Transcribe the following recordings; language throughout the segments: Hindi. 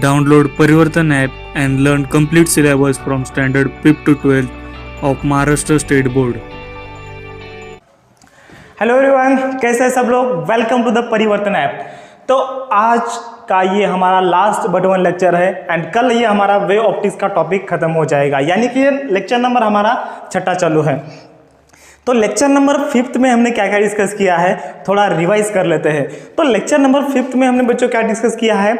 Download Parivartan app and learn complete syllabus from standard 5th to 12th of Maharashtra State Board. Hello everyone, कैसे हैं सब लोग। वेलकम टू द परिवर्तन ऐप। तो आज का ये हमारा लास्ट बट वन लेक्चर है एंड कल ये हमारा वेव ऑप्टिक्स का टॉपिक खत्म हो जाएगा, यानी कि ये लेक्चर नंबर हमारा 6ठा चालू है। तो लेक्चर नंबर 5th में हमने क्या क्या डिस्कस किया है, थोड़ा रिवाइज कर लेते हैं। तो लेक्चर नंबर 5th में हमने बच्चों क्या डिस्कस किया है,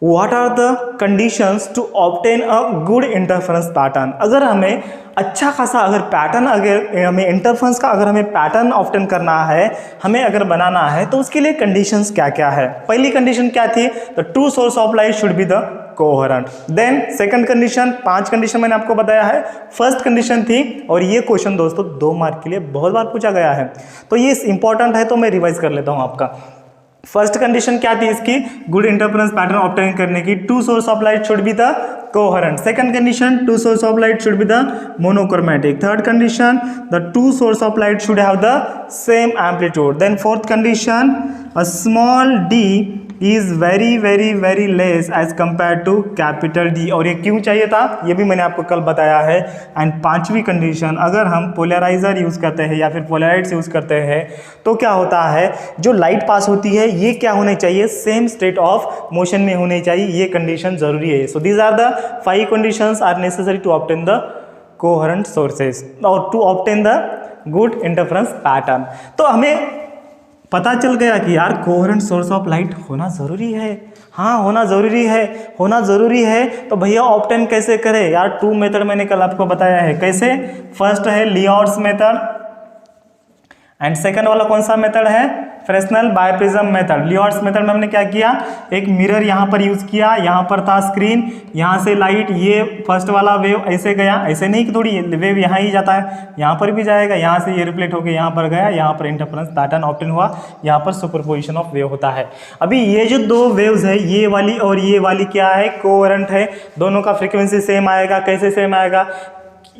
what are the conditions to obtain a good interference pattern. अगर हमें अच्छा खासा अगर पैटर्न, अगर हमें इंटरफेरेंस का अगर हमें पैटर्न ऑब्टेन करना है, हमें अगर बनाना है, तो उसके लिए कंडीशंस क्या क्या है। पहली कंडीशन क्या थी, the true source of light should be the coherent. Then second condition, 5 condition मैंने आपको बताया है। फर्स्ट कंडीशन थी, और ये क्वेश्चन दोस्तों 2 मार्क के लिए बहुत बार पूछा गया है, तो ये इंपॉर्टेंट है, तो मैं रिवाइज कर लेता हूँ आपका। फर्स्ट कंडीशन क्या थी इसकी, गुड इंटरफेरेंस पैटर्न ऑब्टेन करने की, two source of light should be the coherent. Second condition, two source of light should be the monochromatic. Third condition, the two source of light should have the same amplitude. Then fourth condition, a small D is very very very less as compare to capital D. और ये क्यों चाहिए था, ये भी मैंने आपको कल बताया है। एंड 5वीं कंडीशन, अगर हम पोलराइजर यूज करते हैं या फिर पोलराइड्स यूज करते हैं, तो क्या होता है, जो लाइट पास होती है ये क्या होनी चाहिए, सेम स्टेट ऑफ मोशन में होनी चाहिए। ये कंडीशन जरूरी है। So these are the 5 conditions are necessary to obtain the coherent sources और to obtain the good interference pattern. तो हमें पता चल गया कि यार कोहेरेंट सोर्स ऑफ लाइट होना ज़रूरी है। हाँ, होना ज़रूरी है। तो भैया ऑब्टेन कैसे करें यार, 2 मेथड मैंने कल आपको बताया है। कैसे, फर्स्ट है लियोट्स मेथड एंड सेकंड वाला कौन सा मेथड है, फ्रेस्नेल बायप्रिज्म मेथड। लियोट्स मेथड में हमने क्या किया, एक मिरर यहाँ पर यूज किया, यहाँ पर था स्क्रीन, यहाँ से लाइट, ये फर्स्ट वाला वेव ऐसे गया, ऐसे नहीं कि थोड़ी वेव यहाँ ही जाता है, यहाँ पर भी जाएगा, यहाँ से ये रिफ्लेक्ट होकर यहाँ पर गया, यहाँ पर इंटरफेरेंस पैटर्न ऑब्टेन हुआ, यहाँ पर सुपरपोजिशन ऑफ वेव होता है। अभी ये जो 2 वेव्स है, ये वाली और ये वाली क्या है, कोहेरेंट है। दोनों का फ्रीक्वेंसी सेम आएगा। कैसे सेम आएगा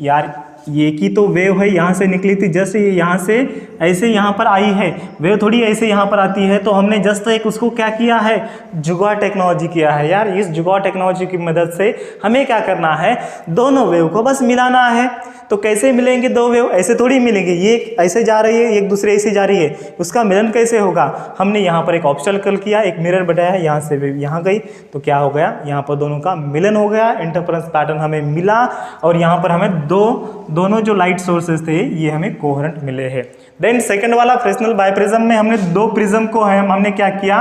यार, ये की तो वेव है यहाँ से निकली थी, जस्ट ये यहाँ से ऐसे यहाँ पर आई है, वेव थोड़ी ऐसे यहाँ पर आती है। तो हमने जस्ट एक उसको क्या किया है, जुगाड़ टेक्नोलॉजी किया है। यार इस जुगाड़ टेक्नोलॉजी की मदद से हमें क्या करना है, दोनों वेव को बस मिलाना है। तो कैसे मिलेंगे 2 वेव, ऐसे थोड़ी मिलेंगे, ये ऐसे जा रही है, एक दूसरे ऐसे जा रही है, उसका मिलन कैसे होगा। हमने यहाँ पर एक ऑब्स्टैकल किया, एक मिरर बनाया, यहाँ से वेव यहाँ गई, तो क्या हो गया, यहाँ पर दोनों का मिलन हो गया, इंटरफेरेंस पैटर्न हमें मिला, और यहाँ पर हमें दोनों जो लाइट सोर्सेज थे ये हमें कोहेरेंट मिले हैं। देन सेकंड वाला फ्रेस्नेल बायप्रिज्म में हमने 2 प्रिज्म को हमने क्या किया,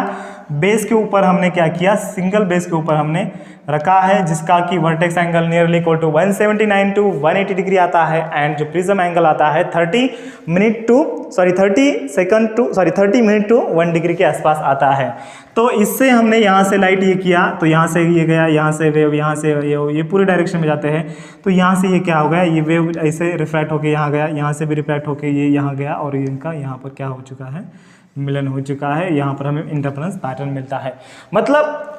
बेस के ऊपर हमने क्या किया, सिंगल बेस के टू हमने रखा है, जिसका कि vertex angle nearly equal to 179 to 180 degree आता है, एंड जो प्रिज्म एंगल आता है 30 मिनट टू 1 डिग्री के आसपास आता है। तो इससे हमने यहाँ से लाइट ये किया, तो यहाँ से ये गया, यहाँ से वेव, यहाँ से ये पूरे डायरेक्शन में जाते हैं। तो यहाँ से ये क्या हो गया, ये वेव ऐसे रिफ्लेक्ट होके यहाँ गया, यहाँ से भी रिफ्लेक्ट होके ये यहाँ गया, और इनका यहाँ पर क्या हो चुका है, मिलन हो चुका है। यहाँ पर हमें इंटरफेरेंस पैटर्न मिलता है। मतलब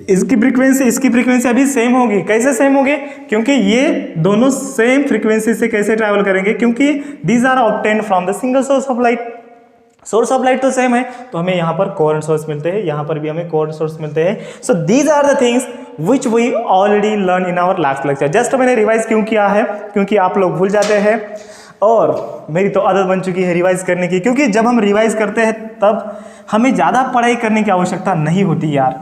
इसकी फ्रीक्वेंसी अभी सेम होगी। कैसे सेम होगी, क्योंकि ये दोनों सेम फ्रीक्वेंसी से कैसे ट्रैवल करेंगे, क्योंकि these are obtained from the single source of light. Source of light तो सेम है, तो हमें यहाँ पर कोहेरेंट सोर्स मिलते हैं, यहाँ पर भी हमें कोहेरेंट सोर्स मिलते हैं। So these are the things which we already learn in our last lecture. Just मैंने रिवाइज क्यों किया है, क्योंकि आप लोग भूल जाते हैं, और मेरी तो आदत बन चुकी है रिवाइज करने की, क्योंकि जब हम रिवाइज करते हैं तब हमें ज़्यादा पढ़ाई करने की आवश्यकता नहीं होती यार।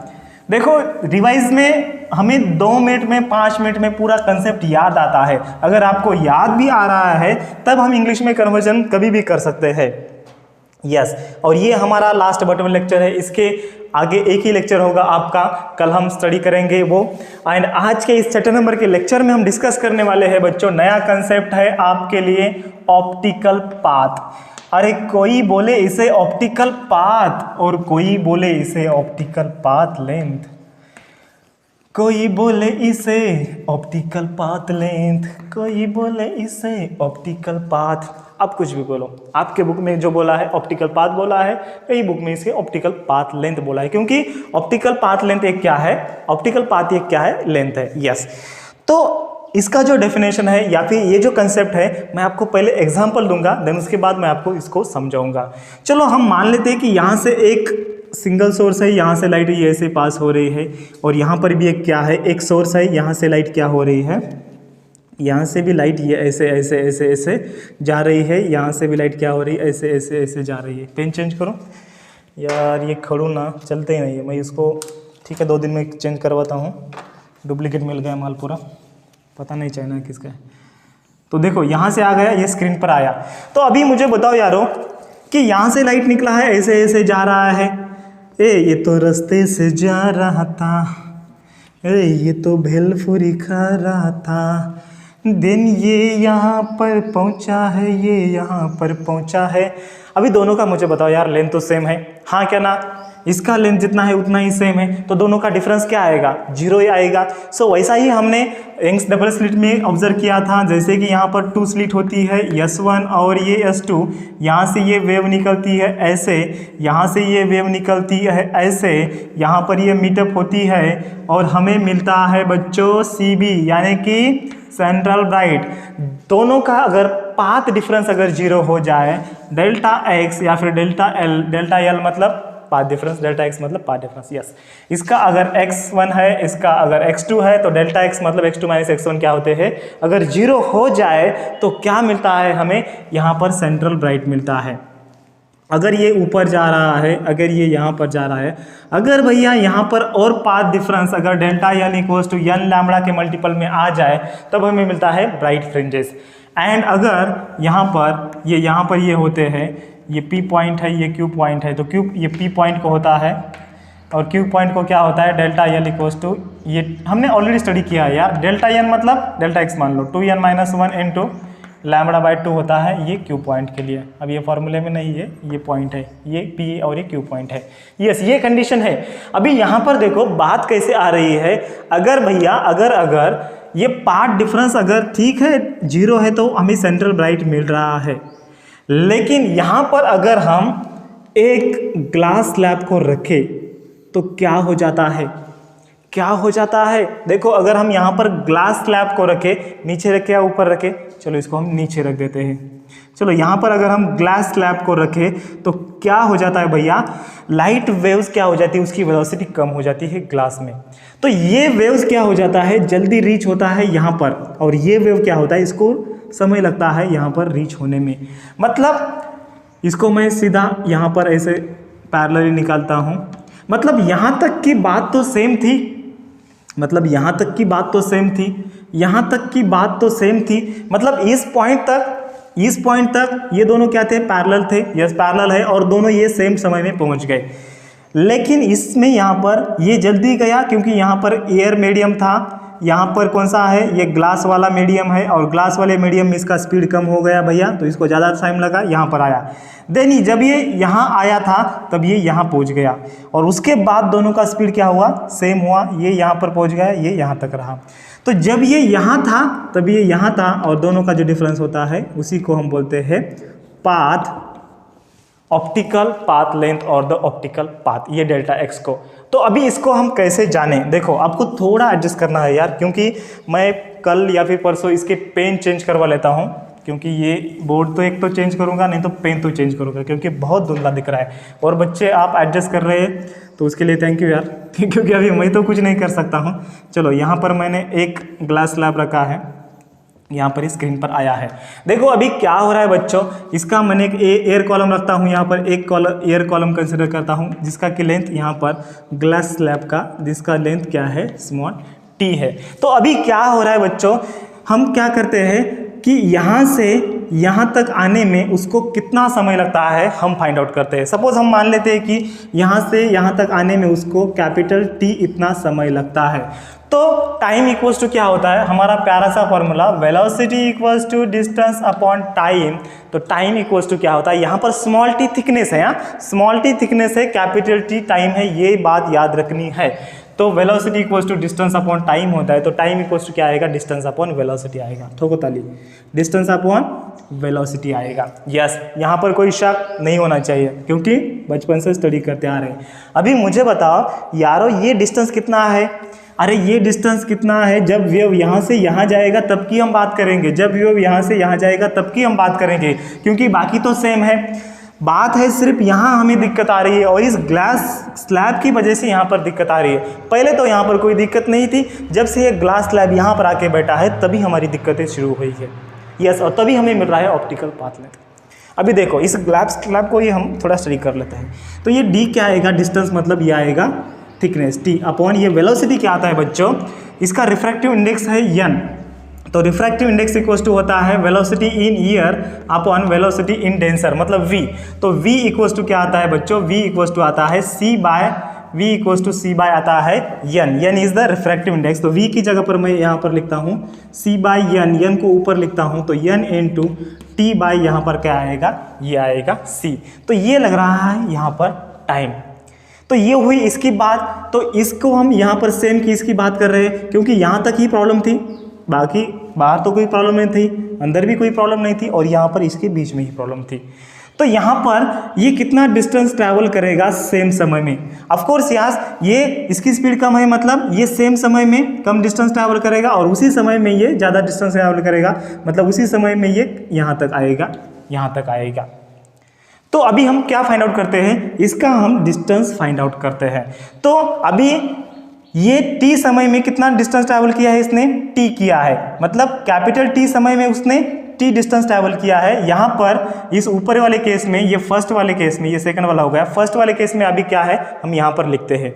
देखो रिवाइज में हमें 2 मिनट में 5 मिनट में पूरा कंसेप्ट याद आता है। अगर आपको याद भी आ रहा है तब हम इंग्लिश में कन्वर्जन कभी भी कर सकते हैं। यस, और ये हमारा लास्ट बट वन लेक्चर है। इसके आगे एक ही लेक्चर होगा आपका, कल हम स्टडी करेंगे वो। एंड आज के इस 6 नंबर के लेक्चर में हम डिस्कस करने वाले हैं बच्चों, नया कंसेप्ट है आपके लिए, ऑप्टिकल पाथ। अरे कोई बोले इसे ऑप्टिकल पाथ और कोई बोले इसे ऑप्टिकल पाथ लेंथ, कोई बोले इसे ऑप्टिकल पाथ लेंथ, कोई बोले इसे ऑप्टिकल पाथ। आप कुछ भी बोलो, आपके बुक में जो बोला है ऑप्टिकल पाथ बोला है, कई बुक में इसे ऑप्टिकल पाथ लेंथ बोला है, क्योंकि ऑप्टिकल पाथ लेंथ एक क्या है, ऑप्टिकल पाथ एक क्या है, लेंथ है। यस, तो इसका जो डेफिनेशन है या फिर ये जो कंसेप्ट है, मैं आपको पहले एग्जांपल दूंगा, देन उसके बाद मैं आपको इसको समझाऊंगा। चलो हम मान लेते हैं कि यहाँ से एक सिंगल सोर्स है, यहाँ से लाइट ये ऐसे पास हो रही है, और यहाँ पर भी एक क्या है, एक सोर्स है, यहाँ से लाइट क्या हो रही है, यहाँ से भी लाइट ये ऐसे ऐसे ऐसे ऐसे जा रही है, यहाँ से भी लाइट क्या हो रही है, ऐसे ऐसे ऐसे जा रही है। पेन चेंज करो यार, ये खड़ू ना चलते ही नहीं है, मैं इसको ठीक है 2 दिन में चेंज करवाता हूँ। डुप्लीकेट मिल गया माल पूरा, पता नहीं चाइना किसका है। तो देखो यहाँ से आ गया, ये स्क्रीन पर आया। तो अभी मुझे बताओ यारो कि यहाँ से लाइट निकला है, ऐसे ऐसे जा रहा है, ये तो रास्ते से जा रहा था, ये तो भेलपुरी खा रहा था, दिन ये यहाँ पर पहुँचा है, ये यहाँ पर पहुँचा है। अभी दोनों का मुझे बताओ यार, लेंथ तो सेम है, हाँ क्या ना, इसका लेंथ जितना है उतना ही सेम है, तो दोनों का डिफरेंस क्या आएगा, 0 ही आएगा। सो वैसा ही हमने यंग्स डबल स्लिट में ऑब्जर्व किया था, जैसे कि यहाँ पर 2 स्लिट होती है, S1 और ये S2, यहाँ से ये वेव निकलती है ऐसे, यहाँ से ये वेव निकलती है ऐसे, यहाँ पर ये मीटअप होती है, और हमें मिलता है बच्चों CB यानी कि सेंट्रल ब्राइट। दोनों का अगर पाथ डिफरेंस अगर 0 हो जाए, डेल्टा x या फिर डेल्टा L मतलब पाथ डिफरेंस, डेल्टा x मतलब पाथ डिफरेंस, यस। इसका अगर x1 है, इसका अगर x2 है, तो डेल्टा x मतलब x2 माइनस x1 क्या होते हैं, अगर 0 हो जाए तो क्या मिलता है हमें, यहाँ पर सेंट्रल ब्राइट मिलता है। अगर ये ऊपर जा रहा है, अगर ये यहाँ पर जा रहा है, अगर भैया यहाँ पर और पाथ डिफरेंस अगर delta L equals to n lambda के मल्टीपल में आ जाए, तब हमें मिलता है ब्राइट फ्रिंजेस। एंड अगर यहाँ पर ये होते हैं, ये P पॉइंट है, ये Q पॉइंट है, तो ये P पॉइंट को होता है, और Q पॉइंट को क्या होता है, डेल्टा L इक्वल्स टू, ये हमने ऑलरेडी स्टडी किया है यार, डेल्टा N मतलब डेल्टा x मान लो 2n minus 1 into lambda by 2 होता है ये Q पॉइंट के लिए। अब ये फॉर्मूले में नहीं है, ये पॉइंट है, ये P और ये Q पॉइंट है, यस ये कंडीशन है। अभी यहाँ पर देखो बात कैसे आ रही है, अगर भैया अगर ये पाथ डिफरेंस अगर ठीक है 0 है, तो हमें सेंट्रल ब्राइट मिल रहा है। लेकिन यहाँ पर अगर हम एक ग्लास स्लैब को रखें तो क्या हो जाता है, क्या हो जाता है, देखो अगर हम यहाँ पर ग्लास स्लैब को रखें, नीचे रखें या ऊपर रखें, चलो इसको हम नीचे रख देते हैं। चलो यहाँ पर अगर हम ग्लास स्लैब को रखें तो क्या हो जाता है भैया, लाइट वेव्स क्या हो जाती है, उसकी वेलोसिटी कम हो जाती है ग्लास में। तो ये वेव्स क्या हो जाता है, जल्दी रीच होता है यहाँ पर, और ये वेव क्या होता है, इसको समय लगता है यहाँ पर रीच होने में। मतलब इसको मैं सीधा यहाँ पर ऐसे पैरेलली निकालता हूँ, मतलब यहाँ तक की बात तो सेम थी, मतलब यहाँ तक की बात तो सेम थी, यहाँ तक की बात तो सेम थी, मतलब इस पॉइंट तक ये दोनों क्या थे, पैरेलल थे, यस पैरेलल है, और दोनों ये सेम समय में पहुँच गए। लेकिन इसमें यहाँ पर ये जल्दी गया क्योंकि यहाँ पर एयर मीडियम था, यहाँ पर कौन सा है, ये ग्लास वाला मीडियम है, और ग्लास वाले मीडियम में इसका स्पीड कम हो गया भैया, तो इसको ज़्यादा टाइम लगा, यहाँ पर आया। देन जब ये यहाँ आया था तब ये यहाँ पहुँच गया, और उसके बाद दोनों का स्पीड क्या हुआ, सेम हुआ, ये यहाँ पर पहुँच गया, ये यहाँ तक रहा। तो जब ये यहाँ था तब ये यहाँ था, और दोनों का जो डिफरेंस होता है उसी को हम बोलते हैं पाथ, ऑप्टिकल पाथ लेंथ और द ऑप्टिकल पाथ, ये डेल्टा x को। तो अभी इसको हम कैसे जाने, देखो आपको थोड़ा एडजस्ट करना है यार, क्योंकि मैं कल या फिर परसों इसके पेन चेंज करवा लेता हूँ, क्योंकि ये बोर्ड तो एक तो चेंज करूँगा, नहीं तो पेन तो चेंज करूँगा, क्योंकि बहुत धुंधला दिख रहा है। और बच्चे आप एडजस्ट कर रहे हैं तो उसके लिए थैंक यू यार, क्योंकि अभी मैं तो कुछ नहीं कर सकता हूँ। चलो यहाँ पर मैंने एक ग्लास स्लैब रखा है, यहाँ पर स्क्रीन पर आया है। देखो अभी क्या हो रहा है बच्चों, इसका मैंने एक एयर कॉलम रखता हूँ, यहाँ पर एक एयर कॉलम कंसिडर करता हूँ, जिसका की लेंथ यहाँ पर ग्लास स्लैब का, जिसका लेंथ क्या है, स्मॉल t है। तो अभी क्या हो रहा है बच्चों, हम क्या करते हैं कि यहाँ से यहाँ तक आने में उसको कितना समय लगता है हम फाइंड आउट करते हैं। सपोज हम मान लेते हैं कि यहाँ से यहाँ तक आने में उसको कैपिटल T इतना समय लगता है। तो टाइम इक्वल्स टू क्या होता है, हमारा प्यारा सा formula, velocity equals to distance upon time. तो टाइम इक्वल्स टू क्या होता है, यहाँ पर स्मॉल t थिकनेस है, स्मॉल t थिकनेस है, कैपिटल T टाइम है, ये बात याद रखनी है। तो velocity equals to distance upon time होता है, तो टाइम इक्वल्स टू क्या आएगा, डिस्टेंस अपॉन वेलोसिटी आएगा। ठोको ताली, डिस्टेंस अपॉन वेलोसिटी आएगा। यस, यहाँ पर कोई शक नहीं होना चाहिए, क्योंकि बचपन से स्टडी करते आ रहे हैं। अभी मुझे बताओ यारो, ये डिस्टेंस कितना है, अरे ये डिस्टेंस कितना है, जब वेव यहाँ से यहाँ जाएगा तब की हम बात करेंगे, जब वेव यहाँ से यहाँ जाएगा तब की हम बात करेंगे, क्योंकि बाकी तो सेम है। बात है सिर्फ यहाँ हमें दिक्कत आ रही है और इस ग्लास स्लैब की वजह से यहाँ पर दिक्कत आ रही है। पहले तो यहाँ पर कोई दिक्कत नहीं थी, जब से ये ग्लास स्लैब यहाँ पर आके बैठा है तभी हमारी दिक्कतें शुरू हुई है। यस, और तभी हमें मिल रहा है ऑप्टिकल पाथ लेंथ। अभी देखो इस ग्लास स्लैब को ये हम थोड़ा स्टडी कर लेते हैं। तो ये डी क्या आएगा, डिस्टेंस मतलब ये आएगा थिकनेस टी अपॉन ये वेलोसिटी क्या आता है बच्चों, इसका रिफ्रैक्टिव इंडेक्स है एन। तो रिफ्रैक्टिव इंडेक्स इक्वल्स टू होता है velocity in year upon velocity in denser मतलब v। तो v इक्वल्स टू क्या आता है बच्चों, v इक्वल्स टू आता है v equals to c by आता है n is the refractive index. तो v की जगह पर मैं यहाँ पर लिखता हूँ c बाय n को ऊपर लिखता हूँ, तो n इंटू टी बाय यहाँ पर क्या आएगा, ये आएगा c। तो ये लग रहा है यहाँ पर टाइम। तो ये हुई इसकी बात। तो इसको हम यहाँ पर सेम की इसकी बात कर रहे हैं क्योंकि यहाँ तक ही प्रॉब्लम थी, बाकी बाहर तो कोई प्रॉब्लम नहीं थी, अंदर भी कोई प्रॉब्लम नहीं थी और यहाँ पर इसके बीच में ही प्रॉब्लम थी। तो यहाँ पर ये कितना डिस्टेंस ट्रैवल करेगा सेम समय में। ऑफ कोर्स यार ये इसकी स्पीड कम है, मतलब ये सेम समय में कम डिस्टेंस ट्रैवल करेगा और उसी समय में ये ज़्यादा डिस्टेंस ट्रैवल करेगा, मतलब उसी समय में ये यहाँ तक आएगा, यहाँ तक आएगा। तो अभी हम क्या फाइंड आउट करते हैं, इसका हम डिस्टेंस फाइंड आउट करते हैं। तो अभी ये t समय में कितना डिस्टेंस ट्रैवल किया है, इसने t किया है, मतलब कैपिटल T समय में उसने t डिस्टेंस ट्रैवल किया है। यहाँ पर इस ऊपर वाले केस में, ये फर्स्ट वाले केस में, ये सेकंड वाला हो गया, फर्स्ट वाले केस में अभी क्या है हम यहाँ पर लिखते हैं,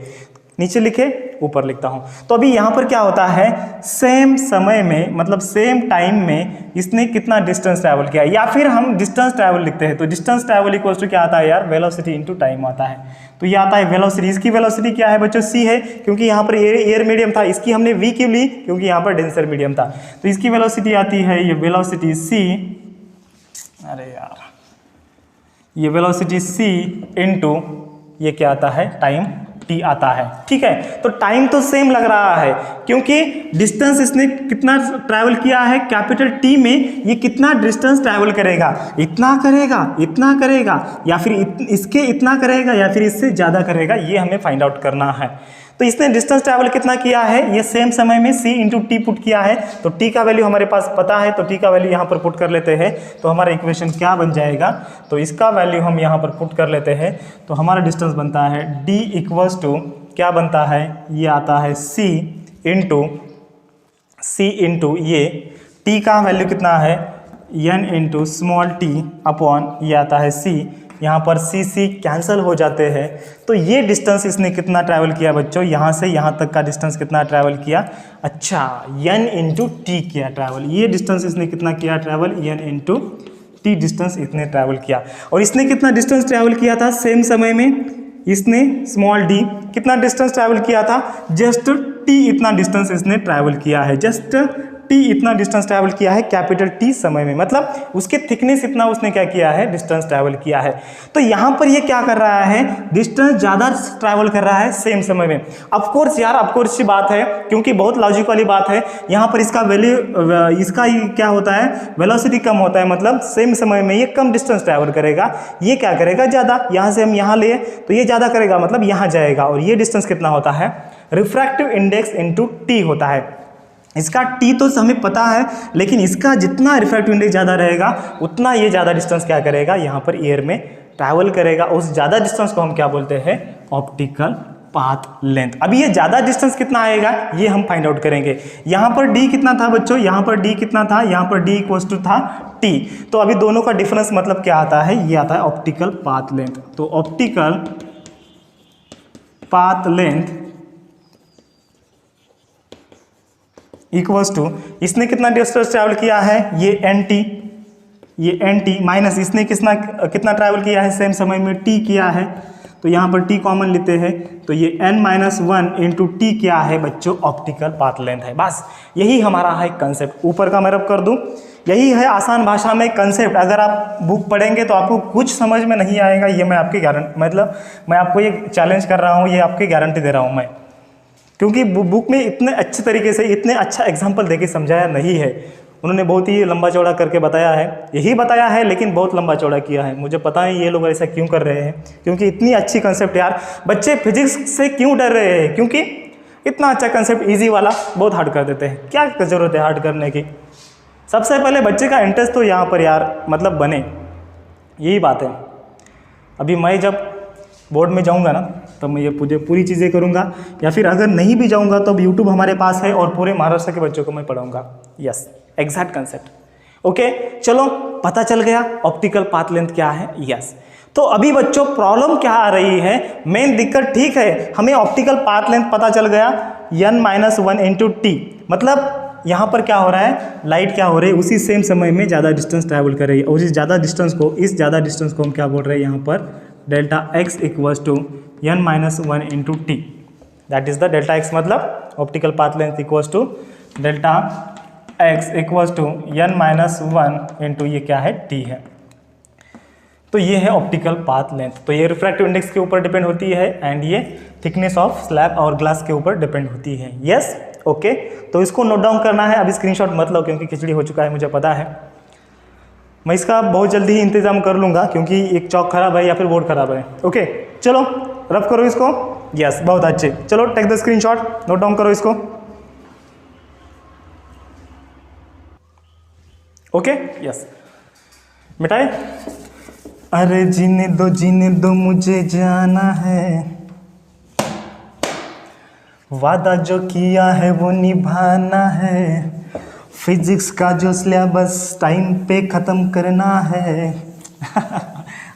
नीचे लिखे ऊपर लिखता हूँ। तो अभी यहाँ पर क्या होता है, सेम समय में मतलब सेम टाइम में इसने कितना डिस्टेंस ट्रैवल किया, या फिर हम डिस्टेंस ट्रैवल लिखते हैं। तो डिस्टेंस ट्रैवल इक्वल्स टू क्या आता है यार, वेलोसिटी इनटू टाइम आता है। तो ये आता है वेलोसिटी, इसकी वेलोसिटी क्या है बच्चों, c है, क्योंकि यहाँ पर एयर मीडियम था, इसकी हमने v क्यों ली, क्योंकि यहाँ पर डेंसर मीडियम था। तो इसकी वेलोसिटी आती है ये वेलोसिटी c, अरे यार ये वेलोसिटी c इनटू ये क्या आता है, टाइम t आता है। ठीक है, तो टाइम तो सेम लग रहा है क्योंकि डिस्टेंस इसने कितना ट्रैवल किया है, कैपिटल T में ये कितना डिस्टेंस ट्रैवल करेगा, इतना करेगा, इतना करेगा, या फिर इसके इतना करेगा, या फिर इससे ज़्यादा करेगा, ये हमें फाइंड आउट करना है। तो इसने डिस्टेंस ट्रैवल कितना किया है, ये सेम समय में c इंटू टी पुट किया है। तो t का वैल्यू हमारे पास पता है, तो t का वैल्यू यहाँ पर पुट कर लेते हैं। तो हमारा इक्वेशन क्या बन जाएगा, तो इसका वैल्यू हम यहाँ पर पुट कर लेते हैं। तो हमारा डिस्टेंस बनता है d इक्वल्स टू क्या बनता है, ये आता है c इंटू ये t का वैल्यू कितना है, n into small t upon ये आता है c। यहाँ पर c कैंसिल हो जाते हैं। तो ये डिस्टेंस इसने कितना ट्रैवल किया बच्चों, यहाँ से यहाँ तक का डिस्टेंस कितना ट्रैवल किया, अच्छा n इंटू टी किया ट्रैवल। ये डिस्टेंस इसने कितना किया travel, n into T distance इसने ट्रैवल किया। और इसने कितना डिस्टेंस ट्रैवल किया था सेम समय में, इसने स्मॉल d कितना डिस्टेंस ट्रैवल किया था, जस्ट t इतना डिस्टेंस इसने ट्रैवल किया है, जस्ट t इतना डिस्टेंस ट्रैवल किया है कैपिटल T समय में, मतलब उसके थिकनेस इतना उसने क्या किया है, डिस्टेंस ट्रैवल किया है। तो यहाँ पर ये क्या कर रहा है, डिस्टेंस ज़्यादा ट्रैवल कर रहा है सेम समय में। ऑफ कोर्स यार, ऑफ कोर्स की बात है क्योंकि बहुत लॉजिक वाली बात है। यहाँ पर इसका वैल्यू, इसका क्या होता है, वेलोसिटी कम होता है, मतलब सेम समय में ये कम डिस्टेंस ट्रैवल करेगा, ये क्या करेगा ज़्यादा। यहाँ से हम यहाँ ले तो ये ज़्यादा करेगा, मतलब यहाँ जाएगा। और ये डिस्टेंस कितना होता है, रिफ्रैक्टिव इंडेक्स इंटू टी होता है। इसका t तो हमें पता है, लेकिन इसका जितना रिफ्रैक्टिव इंडेक्स ज़्यादा रहेगा उतना ये ज़्यादा डिस्टेंस क्या करेगा, यहाँ पर एयर में ट्रैवल करेगा। उस ज़्यादा डिस्टेंस को हम क्या बोलते हैं, ऑप्टिकल पाथ लेंथ। अभी ये ज़्यादा डिस्टेंस कितना आएगा ये हम फाइंड आउट करेंगे। यहाँ पर d कितना था बच्चों, यहाँ पर d कितना था, यहाँ पर d इक्वल्स टू था t। तो अभी दोनों का डिफरेंस मतलब क्या आता है, ये आता है ऑप्टिकल पाथ लेंथ। तो optical path length equals to, इसने कितना डिस्टेंस ट्रैवल किया है, ये nt माइनस इसने कितना ट्रैवल किया है सेम समय में, t किया है। तो यहाँ पर t कॉमन लेते हैं, तो ये n-1 इंटू टी क्या है बच्चों, ऑप्टिकल पाथ लेंथ है। बस यही हमारा है कंसेप्ट। ऊपर का मैं रब कर दूँ, यही है आसान भाषा में कंसेप्ट। अगर आप बुक पढ़ेंगे तो आपको कुछ समझ में नहीं आएगा, ये मैं आपकी गारंटी, मतलब मैं आपको ये चैलेंज कर रहा हूँ, ये आपकी गारंटी दे रहा हूँ मैं, क्योंकि बुक में इतने अच्छे तरीके से इतने अच्छा एग्जाम्पल देके समझाया नहीं है। उन्होंने बहुत ही लंबा चौड़ा करके बताया है, यही बताया है, लेकिन बहुत लंबा चौड़ा किया है। मुझे पता है ये लोग ऐसा क्यों कर रहे हैं, क्योंकि इतनी अच्छी कंसेप्ट यार, बच्चे फिजिक्स से क्यों डर रहे हैं, क्योंकि इतना अच्छा कंसेप्ट इजी वाला बहुत हार्ड कर देते हैं। क्या ज़रूरत है हार्ड करने की, सबसे पहले बच्चे का इंटरेस्ट तो यहाँ पर यार मतलब बने, यही बात है। अभी मैं जब बोर्ड में जाऊंगा ना तब मैं ये पूरी चीज़ें करूंगा, या फिर अगर नहीं भी जाऊंगा तो अब यूट्यूब हमारे पास है और पूरे महाराष्ट्र के बच्चों को मैं पढ़ाऊंगा। Yes, exact concept. ओके, चलो पता चल गया ऑप्टिकल पाथ लेंथ क्या है। यस, तो अभी बच्चों प्रॉब्लम क्या आ रही है, मेन दिक्कत ठीक है, हमें ऑप्टिकल पाथ लेंथ पता चल गया n-1 इंटू टी, मतलब यहाँ पर क्या हो रहा है, लाइट क्या हो रही है, उसी सेम समय में ज़्यादा डिस्टेंस ट्रैवल कर रही है, और इस ज़्यादा डिस्टेंस को हम क्या बोल रहे हैं यहाँ पर, delta x equals to n-1 into T, that is the delta x, मतलब optical path length equals to delta x equals to n-1 into ये क्या है, t है। तो ये है ऑप्टिकल पाथ लेंथ। तो ये रिफ्रैक्टिव इंडेक्स के ऊपर डिपेंड होती है एंड ये थिकनेस ऑफ स्लैब और ग्लास के ऊपर डिपेंड होती है। यस, ओके, तो इसको नोट डाउन करना है। अभी स्क्रीनशॉट मत लो क्योंकि खिचड़ी हो चुका है, मुझे पता है। मैं इसका बहुत जल्दी ही इंतजाम कर लूँगा क्योंकि एक चौक खराब है या फिर बोर्ड खराब है। ओके, चलो रफ करो इसको। यस, बहुत अच्छे, चलो take the screenshot, note down करो इसको। ओके, यस, मिटाए। अरे जीने दो मुझे जाना है, वादा जो किया है वो निभाना है, फिजिक्स का जो सिलेबस टाइम पे ख़त्म करना है।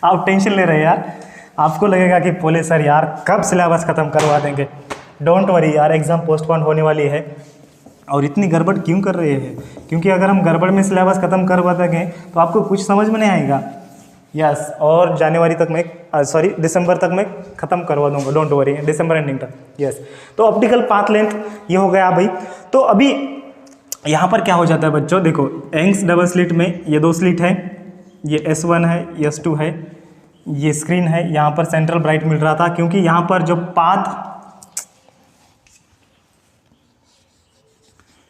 आप टेंशन ले रहे हैं यार, आपको लगेगा कि पोले सर यार कब सिलेबस ख़त्म करवा देंगे। डोंट वरी यार, एग्ज़ाम पोस्टपोन होने वाली है। और इतनी गड़बड़ क्यों कर रहे हैं, क्योंकि अगर हम गड़बड़ में सिलेबस ख़त्म करवा देंगे तो आपको कुछ समझ में नहीं आएगा। यस, और जनवरी तक मैं दिसंबर तक मैं ख़त्म करवा दूंगा, डोंट वरी, दिसंबर एंडिंग तक। यस, तो ऑप्टिकल पाथ लेंथ ये हो गया भाई। तो अभी यहाँ पर क्या हो जाता है बच्चों, देखो एंग्स डबल स्लिट में ये 2 स्लिट है, ये S1 है, S2 है, ये स्क्रीन है। यहाँ पर सेंट्रल ब्राइट मिल रहा था क्योंकि यहाँ पर जो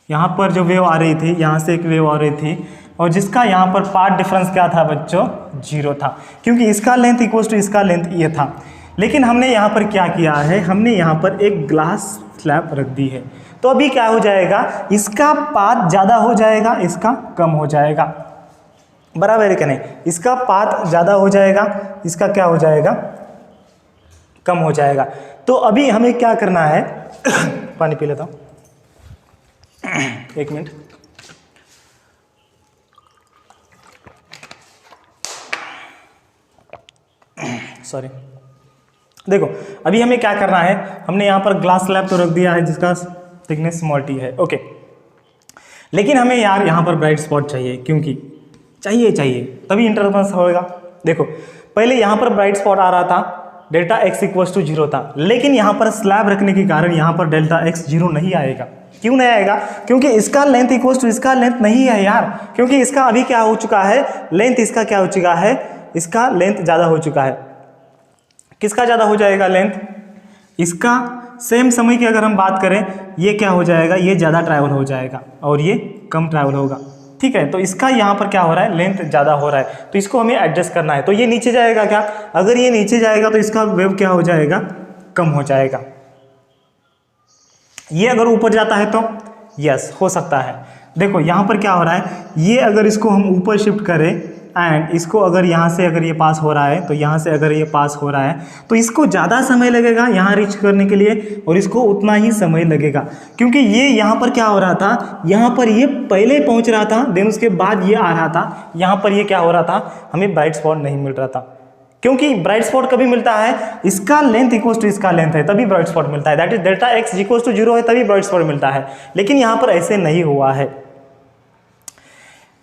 यहाँ पर जो वेव आ रही थी, यहाँ से एक वेव आ रही थी, और जिसका यहाँ पर पाथ डिफरेंस क्या था बच्चों, 0 था, क्योंकि इसका लेंथ इक्वल्स टू इसका लेंथ ये था। लेकिन हमने यहाँ पर क्या किया है, हमने यहाँ पर एक ग्लास स्लैब रख दी है। तो अभी क्या हो जाएगा, इसका पाथ ज़्यादा हो जाएगा, इसका कम हो जाएगा, बराबर है कि नहीं। इसका पाथ ज़्यादा हो जाएगा, इसका क्या हो जाएगा, कम हो जाएगा। तो अभी हमें क्या करना है, पानी पी लेता हूँ, एक मिनट। सॉरी, देखो अभी हमें क्या करना है, हमने यहाँ पर ग्लास स्लैब तो रख दिया है जिसका थिकनेस स्मॉल टी है। ओके, लेकिन हमें यार यहाँ पर ब्राइट स्पॉट चाहिए, क्योंकि चाहिए तभी इंटरफेरेंस होएगा। देखो पहले यहाँ पर ब्राइट स्पॉट आ रहा था, डेल्टा x इक्वल्स टू 0 था, लेकिन यहाँ पर स्लैब रखने के कारण यहाँ पर डेल्टा x 0 नहीं आएगा। क्यों नहीं आएगा, क्योंकि इसका लेंथ इक्वल्स टू इसका लेंथ नहीं है यार, क्योंकि इसका अभी क्या हो चुका है, लेंथ इसका क्या हो चुका है, इसका लेंथ ज़्यादा हो चुका है। किसका ज़्यादा हो जाएगा लेंथ, इसका। सेम समय की अगर हम बात करें, ये क्या हो जाएगा, ये ज़्यादा ट्रैवल हो जाएगा और ये कम ट्रैवल होगा, ठीक है। तो इसका यहाँ पर क्या हो रहा है, लेंथ ज़्यादा हो रहा है, तो इसको हमें एडजस्ट करना है। तो ये नीचे जाएगा क्या, अगर ये नीचे जाएगा तो इसका वेव क्या हो जाएगा, कम हो जाएगा। ये अगर ऊपर जाता है तो यस हो सकता है। देखो यहाँ पर क्या हो रहा है, ये अगर इसको हम ऊपर शिफ्ट करें एंड इसको अगर यहाँ से अगर ये पास हो रहा है, तो यहाँ से अगर ये पास हो रहा है तो इसको ज़्यादा समय लगेगा यहाँ रीच करने के लिए, और इसको उतना ही समय लगेगा, क्योंकि ये यहाँ पर क्या हो रहा था, यहाँ पर ये पहले पहुँच रहा था, देन उसके बाद ये आ रहा था। यहाँ पर ये क्या हो रहा था, हमें ब्राइट स्पॉट नहीं मिल रहा था, क्योंकि ब्राइट स्पॉट कभी मिलता है, इसका लेंथ इक्वल्स टू इसका लेंथ है तभी ब्राइट स्पॉट मिलता है, that is delta x equals to 0 है तभी ब्राइट स्पॉट मिलता है। लेकिन यहाँ पर ऐसे नहीं हुआ है,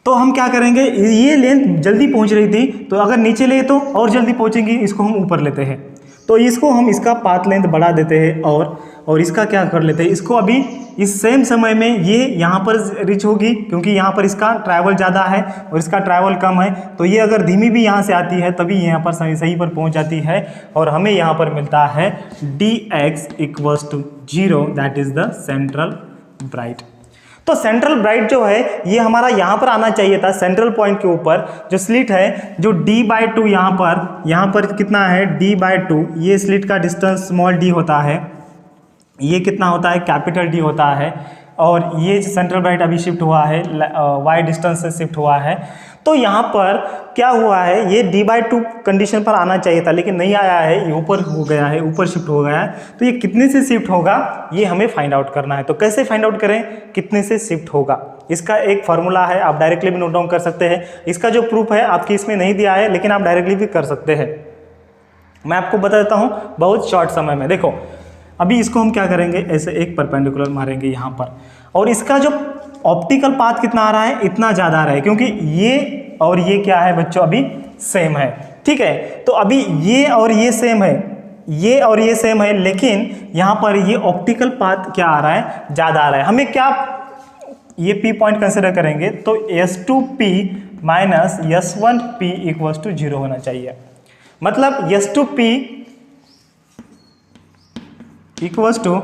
तो हम क्या करेंगे, ये लेंथ जल्दी पहुंच रही थी, तो अगर नीचे ले तो और जल्दी पहुंचेंगी, इसको हम ऊपर लेते हैं, तो इसको हम इसका पाथ लेंथ बढ़ा देते हैं और इसका क्या कर लेते हैं, इसको अभी इस सेम समय में ये यहाँ पर रीच होगी, क्योंकि यहाँ पर इसका ट्रैवल ज़्यादा है और इसका ट्रैवल कम है, तो ये अगर धीमी भी यहाँ से आती है तभी यहाँ पर सही पर पहुँच जाती है, और हमें यहाँ पर मिलता है dx equals to 0, that is the central bright. तो सेंट्रल ब्राइट जो है ये हमारा यहाँ पर आना चाहिए था, सेंट्रल पॉइंट के ऊपर जो स्लिट है, जो d/2 यहाँ पर कितना है, d/2, ये स्लिट का डिस्टेंस स्मॉल d होता है, ये कितना होता है, कैपिटल D होता है, और ये सेंट्रल ब्राइट अभी शिफ्ट हुआ है, y डिस्टेंस से शिफ्ट हुआ है। तो यहाँ पर क्या हुआ है, ये d/2 कंडीशन पर आना चाहिए था लेकिन नहीं आया है, ये ऊपर हो गया है, ऊपर शिफ्ट हो गया है। तो ये कितने से शिफ्ट होगा ये हमें फाइंड आउट करना है। तो कैसे फाइंड आउट करें कितने से शिफ्ट होगा, इसका एक फार्मूला है, आप डायरेक्टली भी नोट डाउन कर सकते हैं। इसका जो प्रूफ है आपकी इसमें नहीं दिया है लेकिन आप डायरेक्टली भी कर सकते हैं। मैं आपको बता देता हूँ बहुत शॉर्ट समय में। देखो अभी इसको हम क्या करेंगे, ऐसे एक परपेंडिकुलर मारेंगे यहाँ पर, और इसका जो ऑप्टिकल पाथ कितना आ रहा है, इतना ज़्यादा आ रहा है, क्योंकि ये और ये क्या है बच्चों अभी सेम है, ठीक है। तो अभी ये और ये सेम है, ये और ये सेम है, लेकिन यहाँ पर ये ऑप्टिकल पाथ क्या आ रहा है, ज़्यादा आ रहा है। हमें क्या ये P पॉइंट कंसिडर करेंगे तो S2P minus S1P equals to 0 होना चाहिए। मतलब S2P इक्वल्स टू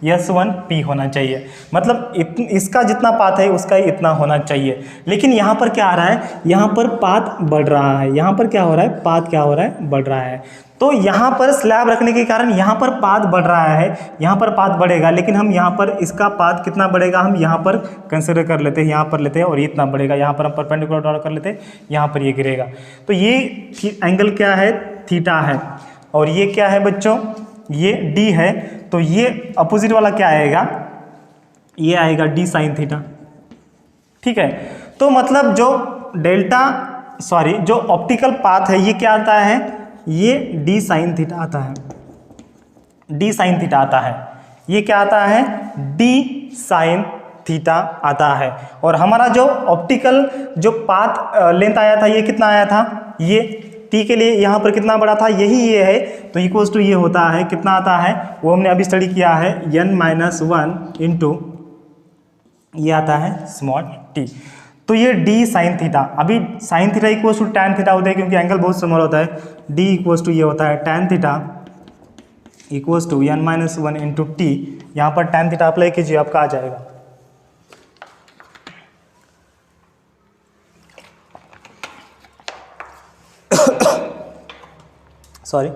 S1P होना चाहिए। मतलब इसका जितना पाथ है उसका ही इतना होना चाहिए। लेकिन यहाँ पर क्या आ रहा है, यहाँ पर पाथ बढ़ रहा है, यहाँ पर क्या हो रहा है, पाथ क्या हो रहा है, बढ़ रहा है। तो यहाँ पर स्लैब रखने के कारण यहाँ पर पाथ बढ़ रहा है, यहाँ पर पाथ बढ़ेगा, लेकिन हम यहाँ पर इसका पाथ कितना बढ़ेगा हम यहाँ पर कंसिडर कर लेते हैं, यहाँ पर लेते हैं और ये इतना बढ़ेगा, यहाँ पर हम परपेंडिकुलर ड्रॉ कर लेते हैं, यहाँ पर ये गिरेगा। तो ये एंगल क्या है, थीटा है, और ये क्या है बच्चों, ये D है। तो ये अपोजिट वाला क्या आएगा, ये आएगा D साइन थीटा, ठीक है। तो मतलब जो जो ऑप्टिकल पाथ है ये क्या आता है, ये D साइन थीटा आता है, D साइन थीटा आता है। ये क्या आता है, D साइन थीटा आता है। और हमारा जो ऑप्टिकल जो पाथ लेंथ आया था ये कितना आया था, ये T के लिए यहाँ पर कितना बड़ा था, यही ये है। तो इक्वल्स टू ये होता है, कितना आता है वो हमने अभी स्टडी किया है, n-1 इंटू ये आता है स्मॉल t। तो ये D साइन थीटा, अभी sine theta equals to tan theta होता है क्योंकि एंगल बहुत स्मॉल होता है। D इक्वल्स टू ये होता है tan theta equals to n-1 into t। यहाँ पर टैन थीटा अप्लाई कीजिए, आपका आ जाएगा। Sorry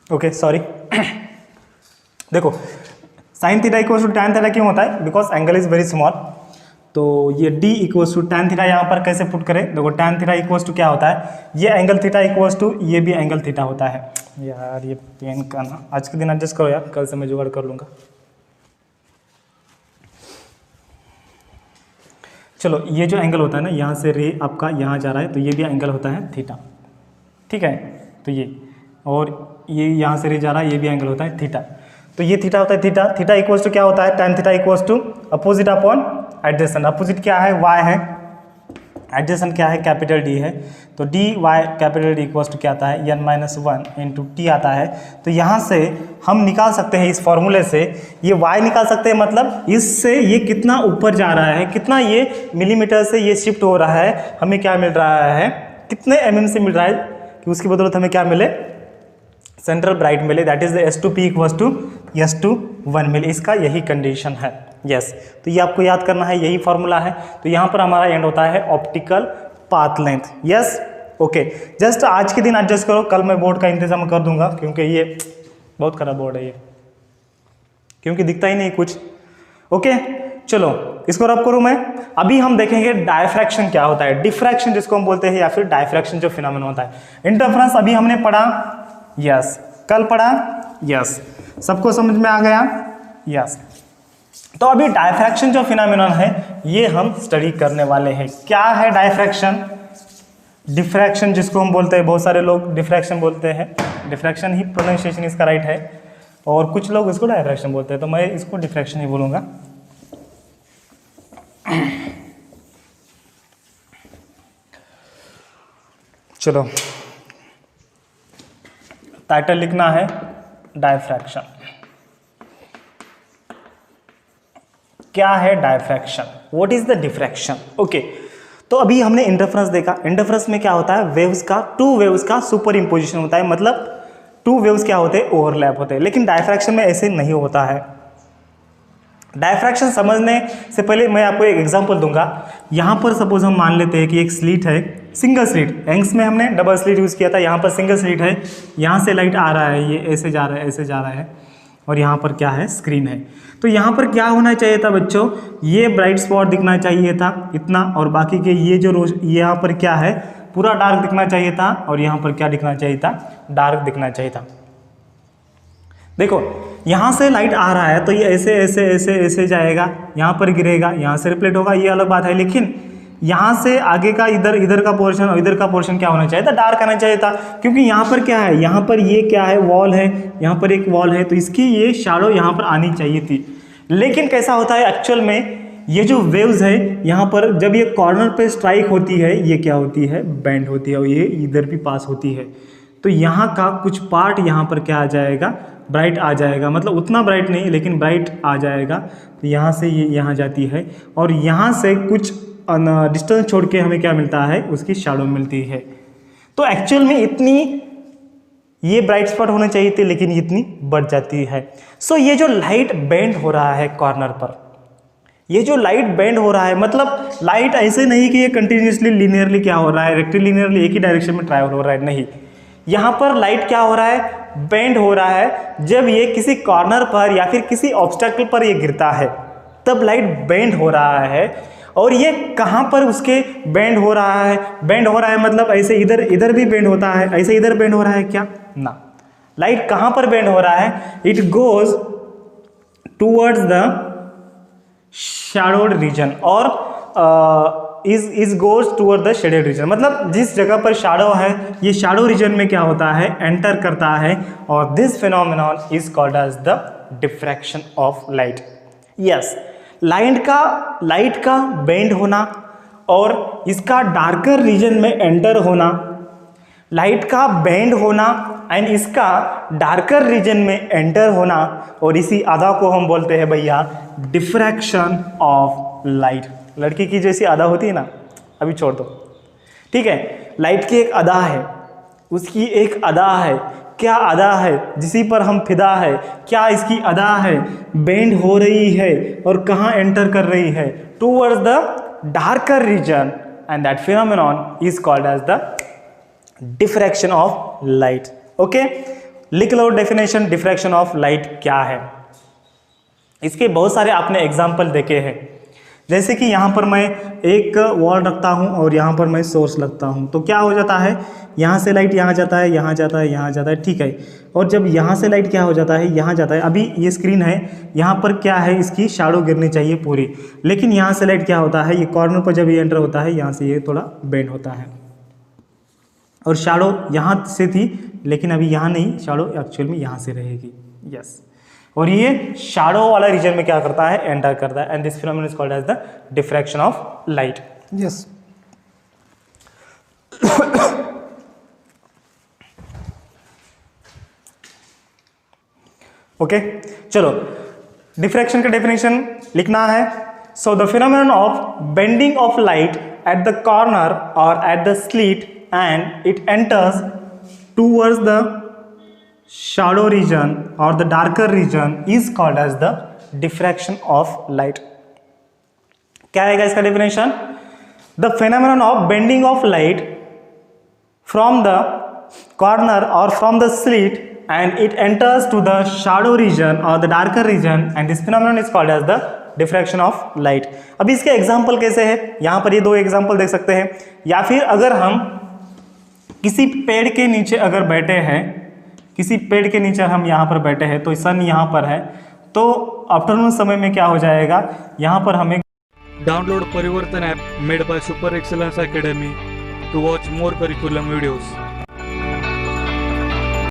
okay sorry. देखो sine theta equals to tan theta क्यों होता है, because angle is very small. तो ये D equals to tan theta यहाँ पर कैसे पुट करें, देखो टैन थीटा इक्वल्स टू क्या होता है, ये एंगल थीटा इक्वल्स टू ये भी एंगल थीटा होता है। यार ये पेन का ना आज के दिन एडजस्ट करो यार, कल से मैं जुगाड़ कर लूँगा। चलो ये जो एंगल होता है ना, यहाँ से रे आपका यहाँ जा रहा है तो ये भी एंगल होता है थीटा, ठीक है। तो ये और ये यहाँ से रे जा रहा है, ये भी एंगल होता है थीटा। तो ये थीटा होता है थीटा। थीटा इक्वल्स टू क्या होता है, tan theta equals to opposite upon adjacent. Opposite क्या है, y है, एडजेसेंट क्या है, कैपिटल D है। तो dy capital D equals to क्या आता है, n-1 इंटू t आता है। तो यहाँ से हम निकाल सकते हैं, इस फॉर्मूले से ये y निकाल सकते हैं। मतलब इससे ये कितना ऊपर जा रहा है, कितना ये मिलीमीटर से ये शिफ्ट हो रहा है, हमें क्या मिल रहा है, कितने mm से मिल रहा है कि उसकी बदौलत हमें क्या मिले, सेंट्रल ब्राइट मिले, that is the S2P equals to S21 मिले। इसका यही कंडीशन है, यस। तो ये आपको याद करना है, यही फॉर्मूला है। तो यहाँ पर हमारा एंड होता है optical path length, yes okay. Just आज के दिन एडजस्ट करो, कल मैं बोर्ड का इंतजाम कर दूंगा क्योंकि ये बहुत खराब बोर्ड है ये, क्योंकि दिखता ही नहीं कुछ। ओके चलो इसको रब करूँ मैं। अभी हम देखेंगे डायफ्रैक्शन क्या होता है, डिफ्रैक्शन जिसको हम बोलते हैं, या फिर डायफ्रैक्शन जो फिनोमेना होता है। इंटरफेरेंस अभी हमने पढ़ा, यस कल पढ़ा, यस सबको समझ में आ गया, यस। तो अभी डायफ्रैक्शन जो फिनोमेनन है ये हम स्टडी करने वाले हैं। क्या है डायफ्रैक्शन, डिफ्रैक्शन जिसको हम बोलते हैं, बहुत सारे लोग डिफ्रैक्शन बोलते हैं, डिफ्रैक्शन ही प्रोनाउंसिएशन इसका राइट है, और कुछ लोग इसको डायफ्रैक्शन बोलते हैं, तो मैं इसको डिफ्रैक्शन ही बोलूँगा। चलो टाइटल लिखना है डायफ्रैक्शन। क्या है diffraction, what is the diffraction, okay. तो अभी हमने इंटरफेरेंस देखा, इंटरफेरेंस में क्या होता है, वेव्स का, टू वेव्स का सुपर इम्पोजिशन होता है, मतलब टू वेव्स क्या होते हैं, ओवरलैप होते हैं। लेकिन डायफ्रैक्शन में ऐसे नहीं होता है। डायफ्रैक्शन समझने से पहले मैं आपको एक एग्जांपल दूंगा। यहाँ पर सपोज हम मान लेते हैं कि एक स्लिट है, सिंगल स्लिट, एंग्स में हमने डबल स्लिट यूज़ किया था, यहाँ पर सिंगल स्लिट है, यहाँ से लाइट आ रहा है, ये ऐसे जा रहा है, ऐसे जा रहा है, और यहाँ पर क्या है, स्क्रीन है। तो यहाँ पर क्या होना चाहिए था बच्चों, ये ब्राइट स्पॉट दिखना चाहिए था इतना, और बाकी के ये जो यहाँ पर क्या है, पूरा डार्क दिखना चाहिए था, और यहाँ पर क्या दिखना चाहिए था, डार्क दिखना चाहिए था। देखो यहाँ से लाइट आ रहा है तो ये ऐसे ऐसे ऐसे ऐसे जाएगा, यहाँ पर गिरेगा, यहाँ से रिफ्लेक्ट होगा, ये अलग बात है, लेकिन यहाँ से आगे का इधर का पोर्शन और इधर का पोर्शन क्या होना चाहिए था, डार्क आना चाहिए था। क्योंकि यहाँ पर क्या है, यहाँ पर ये क्या है, वॉल है, यहाँ पर एक वॉल है, तो इसकी ये शैडो यहाँ पर आनी चाहिए थी। लेकिन कैसा होता है एक्चुअल में, ये जो वेव्स है यहाँ पर जब ये कॉर्नर पे स्ट्राइक होती है, ये क्या होती है, बेंड होती है, और ये इधर भी पास होती है। तो यहाँ का कुछ पार्ट यहाँ पर क्या आ जाएगा, ब्राइट आ जाएगा, मतलब उतना ब्राइट नहीं लेकिन ब्राइट आ जाएगा। तो यहाँ से ये यहाँ जाती है, और यहाँ से कुछ डिस्टेंस छोड़ के हमें क्या मिलता है, उसकी शैडो मिलती है। तो एक्चुअल में इतनी ये ब्राइट स्पॉट होना चाहिए थे, लेकिन इतनी बढ़ जाती है। सो ये जो लाइट बेंड हो रहा है कॉर्नर पर, ये जो लाइट बेंड हो रहा है, मतलब लाइट ऐसे नहीं कि ये कंटिन्यूसली लीनियरली क्या हो रहा है, रेक्टिलिनियरली एक ही डायरेक्शन में ट्रैवल हो रहा है, नहीं। यहाँ पर लाइट क्या हो रहा है, बेंड हो रहा है। जब ये किसी कॉर्नर पर या फिर किसी ऑब्स्टेकल पर ये गिरता है, तब लाइट बेंड हो रहा है। और ये कहाँ पर उसके बेंड हो रहा है, बेंड हो रहा है मतलब ऐसे इधर भी बेंड होता है, ऐसे इधर बेंड हो रहा है क्या, ना। लाइट कहाँ पर बेंड हो रहा है, it goes towards the shadowed region, और is goes toward the shaded region, मतलब जिस जगह पर शैडो है, ये शैडो रीजन में क्या होता है, एंटर करता है। और this phenomenon is called as the diffraction of light. Yes, light का बेंड होना और इसका डार्कर रीजन में एंटर होना, लाइट का बेंड होना एंड इसका डार्कर रीजन में एंटर होना, और इसी अदा को हम बोलते हैं भैया डिफ्रैक्शन ऑफ लाइट। लड़की की जैसी अदा होती है ना, अभी छोड़ दो, ठीक है। लाइट की एक अदा है, उसकी एक अदा है, क्या अदा है, जिसी पर हम फिदा है, क्या इसकी अदा है, बेंड हो रही है और कहाँ एंटर कर रही है, towards the darker region, and that phenomenon is called as the diffraction of light. Okay, लिख लो डेफिनेशन, डिफ्रैक्शन ऑफ लाइट क्या है। इसके बहुत सारे आपने एग्जाम्पल देखे हैं, जैसे कि यहाँ पर मैं एक वॉल रखता हूँ और यहाँ पर मैं सोर्स लगता हूँ, तो क्या हो जाता है, यहाँ से लाइट यहाँ जाता है, यहाँ जाता है, यहाँ जाता है, ठीक है। और जब यहाँ से लाइट क्या हो जाता है, यहाँ जाता है। अभी ये स्क्रीन है, यहाँ पर क्या है, इसकी शैडो गिरनी चाहिए पूरी, लेकिन यहाँ से लाइट क्या होता है, ये कॉर्नर पर जब ये एंटर होता है, यहाँ से ये थोड़ा बेंड होता है, और शैडो यहाँ से थी, लेकिन अभी यहाँ नहीं, शैडो एक्चुअल में यहाँ से रहेगी। यस, और ये शैडो वाला रीजन में क्या करता है, एंटर करता है, and this phenomenon is called as the diffraction of light. Yes, okay, चलो डिफ्रैक्शन का डेफिनेशन लिखना है। So the phenomenon of bending of light at the corner or at the slit and it enters towards the shadow region or the darker region is called as the diffraction of light। क्या आएगा इसका definition, the phenomenon of bending of light from the corner or from the slit and it enters to the shadow region or the darker region, and this phenomenon is called as the diffraction of light। अभी इसके एग्जाम्पल कैसे है, यहाँ पर ये दो एग्जाम्पल देख सकते हैं। या फिर अगर हम किसी पेड़ के नीचे अगर बैठे हैं, किसी पेड़ के नीचे हम यहाँ पर बैठे हैं, तो सन यहाँ पर है, तो आफ्टरनून समय में क्या हो जाएगा, यहाँ पर हमें Download Parivartan app made by Super Excellence Academy to watch more curriculum videos.